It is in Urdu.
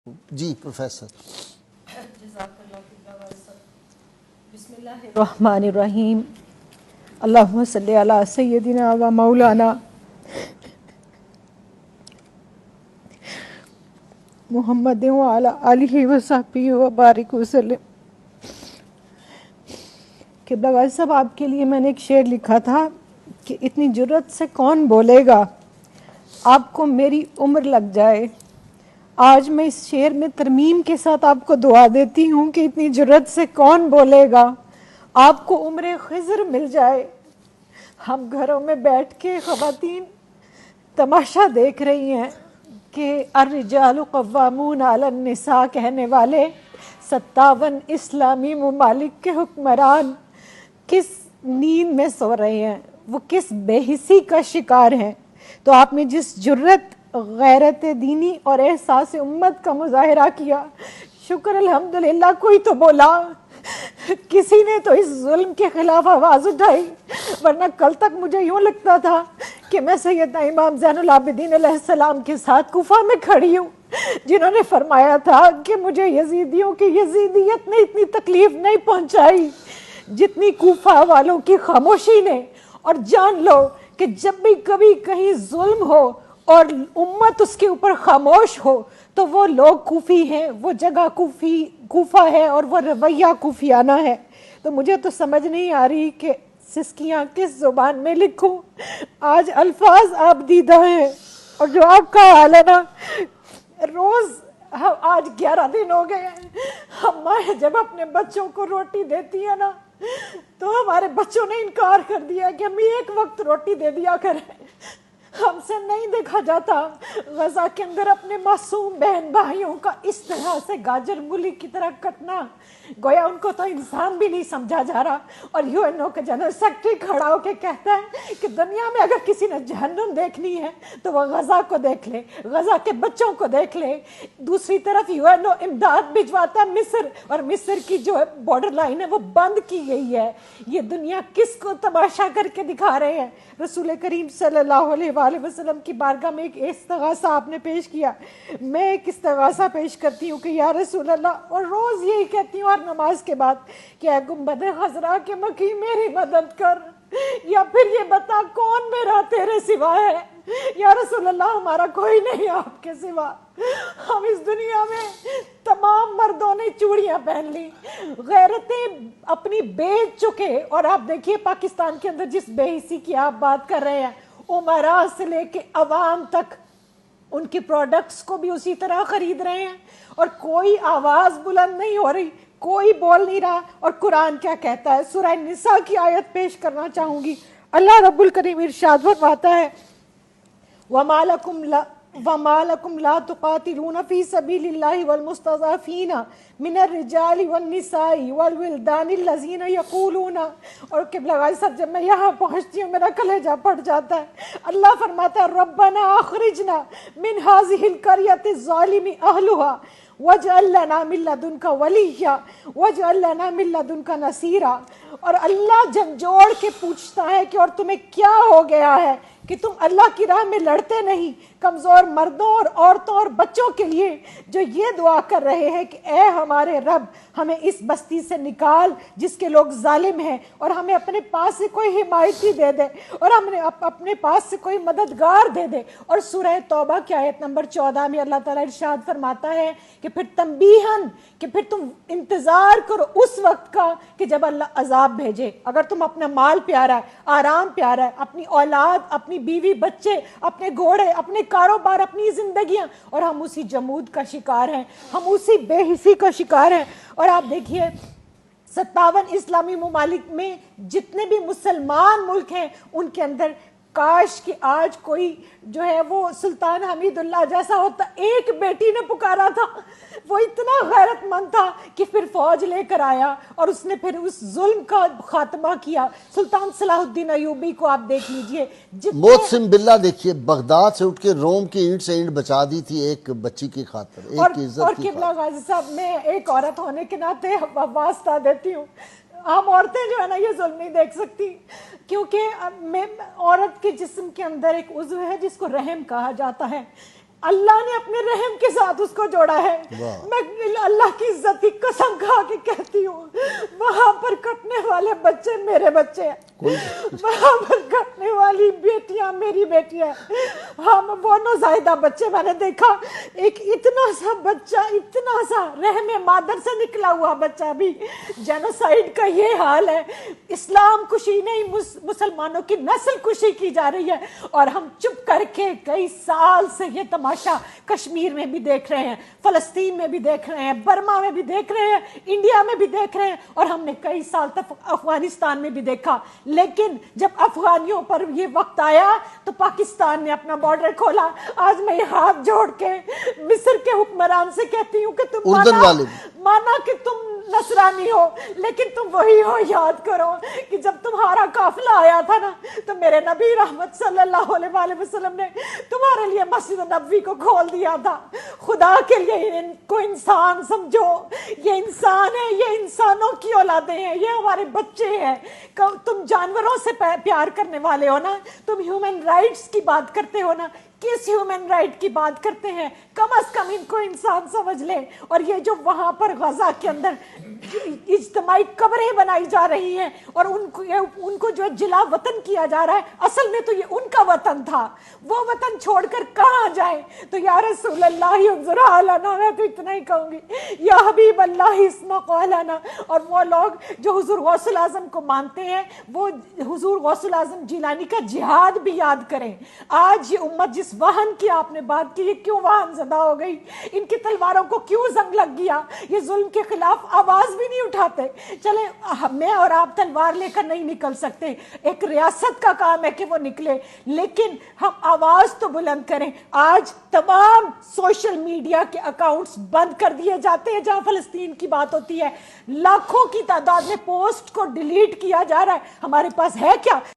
جی پروفیسر بسم اللہ الرحمن الرحیم اللہم صلی علی سیدنا و مولانا محمد و علی آلہ و صحبہ و بارک وسلم۔ قبلہ غازی صاحب، آپ کے لیے میں نے ایک شعر لکھا تھا کہ اتنی جرت سے کون بولے گا آپ کو میری عمر لگ جائے۔ آج میں اس شعر میں ترمیم کے ساتھ آپ کو دعا دیتی ہوں کہ اتنی جرت سے کون بولے گا آپ کو عمر خضر مل جائے۔ ہم گھروں میں بیٹھ کے خواتین تماشا دیکھ رہی ہیں کہ الرجال قوامون علی النساء کہنے والے 57 اسلامی ممالک کے حکمران کس نیند میں سو رہے ہیں، وہ کس بے حسی کا شکار ہیں۔ تو آپ نے جس جرت، غیرت دینی اور احساس امت کا مظاہرہ کیا، شکر الحمدللہ کوئی تو بولا، کسی نے تو اس ظلم کے خلاف آواز اٹھائی، ورنہ کل تک مجھے یوں لگتا تھا کہ میں سیدنا امام زین العابدین علیہ السلام کے ساتھ کوفہ میں کھڑی ہوں، جنہوں نے فرمایا تھا کہ مجھے یزیدیوں کی یزیدیت نے اتنی تکلیف نہیں پہنچائی جتنی کوفہ والوں کی خاموشی نے۔ اور جان لو کہ جب بھی کبھی کہیں ظلم ہو اور امت اس کے اوپر خاموش ہو تو وہ لوگ کوفی ہیں، وہ جگہ کوفہ ہے اور وہ رویہ کوفیانہ ہے۔ تو مجھے تو سمجھ نہیں آ رہی کہ سسکیاں کس زبان میں لکھوں۔ آج الفاظ آپ دیدہ ہیں، اور جو آپ کا حال ہے نا، روز آج 11 دن ہو گئے ہیں، ہم مائیں جب اپنے بچوں کو روٹی دیتی ہیں نا تو ہمارے بچوں نے انکار کر دیا کہ ہمیں ایک وقت روٹی دے دیا کریں۔ ہم سے نہیں دیکھا جاتا غزہ کے اندر اپنے معصوم بہن بھائیوں کا اس طرح سے گاجر مولی کی طرح کٹنا، گویا ان کو تو انسان بھی نہیں سمجھا جا رہا۔ اور یو این او کا جنرل سیکرٹری کھڑا ہو کے کہتا ہے کہ دنیا میں اگر کسی نے جہنم دیکھنی ہے تو وہ غزہ کو دیکھ لے، غزہ کے بچوں کو دیکھ لے۔ دوسری طرف یو این او امداد بھجواتا ہے مصر، اور مصر کی جو بارڈر لائن ہے وہ بند کی گئی ہے۔ یہ دنیا کس کو تماشا کر کے دکھا رہے ہیں؟ رسول کریم صلی اللہ علیہ وآلہ وسلم کی بارگاہ میں ایک استغاثہ آپ نے پیش کیا، میں ایک استغاثہ پیش کرتی ہوں کہ یا رسول اللہ، اور روز یہی کہتی ہوں ہر نماز کے بعد کہ اے گنبد خضرا کے مکی میری مدد کر، یا پھر یہ بتا کون میرا تیرے سوا ہے۔ یا رسول اللہ، ہمارا کوئی نہیں آپ کے سوا۔ ہم اس دنیا میں تمام مردوں نے چوڑیاں پہن لی، غیرتیں اپنی بیچ چکے، اور آپ دیکھیے پاکستان کے اندر جس بے حسی کی آپ بات کر رہے ہیں، امراء سے لے کے عوام تک ان کی پروڈکٹس کو بھی اسی طرح خرید رہے ہیں، اور کوئی آواز بلند نہیں ہو رہی، کوئی بول نہیں رہا۔ اور قرآن کیا کہتا ہے؟ سورہ نساء کی آیت پیش کرنا چاہوں گی۔ اللہ رب الکریم ارشاد فرماتا ہے وَمَا لَكُمْ لَا تُقَاتِلُونَ فِي سَبِيلِ اللَّهِ وَالْمُسْتَضْعَفِينَ مِنَ الرِّجَالِ وَالنِّسَاءِ وَالْوِلْدَانِ الَّذِينَ يَقُولُونَ۔ اور قبلہ غازی صاحب، جب میں یہاں پہنچتی ہوں میرا کلیجہ پھٹ جاتا ہے۔ اللہ فرماتا ہے رَبَّنَا أَخْرِجْنَا مِنْ هَذِهِ الْقَرْيَةِ الظَّالِمِ أَهْلُهَا وَاجْعَل لَّنَا مِن لَّدُنكَ وَلِيًّا وَاجْعَل لَّنَا مِن لَّدُنكَ نَصِيرًا۔ اور اللہ جھنجھوڑ کے پوچھتا ہے کہ اور تمہیں کیا ہو گیا ہے کہ تم اللہ کی راہ میں لڑتے نہیں؟ کمزور مردوں اور عورتوں اور بچوں کے لیے جو یہ دعا کر رہے ہیں کہ اے ہمارے رب، ہمیں اس بستی سے نکال جس کے لوگ ظالم ہیں، اور ہمیں اپنے پاس سے کوئی حمایتی دے دے، اور ہمیں اپنے پاس سے کوئی مددگار دے دے۔ اور سورہ توبہ کی آیت نمبر 14 میں اللہ تعالیٰ ارشاد فرماتا ہے کہ پھر تنبیہاً، کہ پھر تم انتظار کرو اس وقت کا کہ جب اللہ عذاب بھیجے۔ اگر تم اپنا مال پیارا ہے، آرام پیارا ہے، اپنی اولاد، اپنی بیوی بچے، اپنے گھوڑے، اپنے کاروبار، اپنی زندگیاں، اور ہم اسی جمود کا شکار ہیں، ہم اسی بے حسی کا شکار ہیں۔ اور آپ دیکھیے 57 اسلامی ممالک میں جتنے بھی مسلمان ملک ہیں ان کے اندر کاش کہ آج کوئی جو ہے وہ سلطان حمید اللہ جیسا ہوتا۔ ایک بیٹی نے پکارا تھا، وہ اتنا غیرت مند تھا کہ پھر فوج لے کر آیا اور اس نے پھر اس ظلم کا خاتمہ کیا۔ سلطان صلاح الدین ایوبی کو آپ دیکھ لیجئے، محسن باللہ دیکھیے بغداد سے اٹھ کے روم کی اینٹ سے اینٹ بچا دی تھی ایک بچی کی خاطر، ایک کی عزت کی قبلہ خاطر۔ غازی صاحب، میں ایک عورت ہونے کے ناطے واسطہ دیتی ہوں، ہم عورتیں جو ہے نا یہ ظلم نہیں دیکھ سکتی، کیونکہ عورت کے جسم کے اندر ایک عضو ہے جس کو رحم کہا جاتا ہے۔ اللہ نے اپنے رحم کے ساتھ اس کو جوڑا ہے. میں اللہ کی عزت کی قسم کھا کے کہتی ہوں وہاں پر کٹنے والے بچے میرے بچے ہیں, وہاں پر کٹنے والی بیٹیاں میری بیٹیاں. ہم وہ نوزائیدہ بچے میں نے دیکھا, ایک اتنا سا بچہ, اتنا سا رحم مادر سے نکلا ہوا بچہ بھی. جینوسائیڈ کا یہ حال ہے, اسلام کشی نہیں مسلمانوں کی نسل کشی کی جا رہی ہے, اور ہم چپ کر کے کئی سال سے یہ تماشا کشمیر میں بھی دیکھ رہے ہیں, فلسطین میں بھی دیکھ رہے ہیں, برما میں بھی دیکھ رہے ہیں, انڈیا میں بھی دیکھ رہے ہیں, اور ہم نے کئی سال تک افغانستان میں بھی دیکھا. لیکن جب افغانیوں پر یہ وقت آیا تو پاکستان نے اپنا بارڈر کھولا. آج میں یہ ہاتھ جوڑ کے مصر کے حکمران سے کہتی ہوں کہ تم مانا کہ تم نصرانی ہو, لیکن تم وہی ہو. یاد کرو کہ جب تمہارا قافلہ آیا تھا نا تو میرے نبی رحمت صلی اللہ علیہ وآلہ وسلم نے تمہارے لیے مسجد نبوی کو کھول دیا تھا. خدا کے لیے ان کو انسان سمجھو, یہ انسان ہے, یہ انسانوں کی اولادیں ہیں, یہ ہمارے بچے ہیں. تم جانوروں سے پیار کرنے والے ہو نا, تم ہیومن رائٹس کی بات کرتے ہو نا, کس ہیومن رائٹ کی بات کرتے ہیں؟ کم از کم ان کو انسان سمجھ لے. اور یہ جو وہاں پر غزہ کے اندر اجتماعی قبریں بنائی جا رہی ہیں اور ان کو جو جلا وطن کیا جا رہا ہے, اصل میں تو یہ ان کا وطن تھا. وہ وطن چھوڑ کر کہاں جائیں؟ تو یا رسول اللہ انظر حالنا, میں تو اتنا ہی کہوں گی, یا حبیب اللہ اسمع قولنا. اور وہ لوگ جو حضور غوث الاعظم کو مانتے ہیں وہ حضور غوث الاعظم جیلانی کا جہاد بھی یاد کریں. آج یہ امت جس وہن کی آپ نے بات کی, یہ کیوں وہن زدہ ہو گئی؟ ان کی تلواروں کو کیوں زنگ لگ گیا؟ یہ ظلم کے خلاف آواز بھی نہیں اٹھاتے. چلے میں اور آپ تلوار لے کر نہیں نکل سکتے, ایک ریاست کا کام ہے کہ وہ نکلے, لیکن ہم آواز تو بلند کریں. آج تمام سوشل میڈیا کے اکاؤنٹس بند کر دیے جاتے ہیں جہاں فلسطین کی بات ہوتی ہے. لاکھوں کی تعداد میں پوسٹ کو ڈیلیٹ کیا جا رہا ہے. ہمارے پاس ہے کیا؟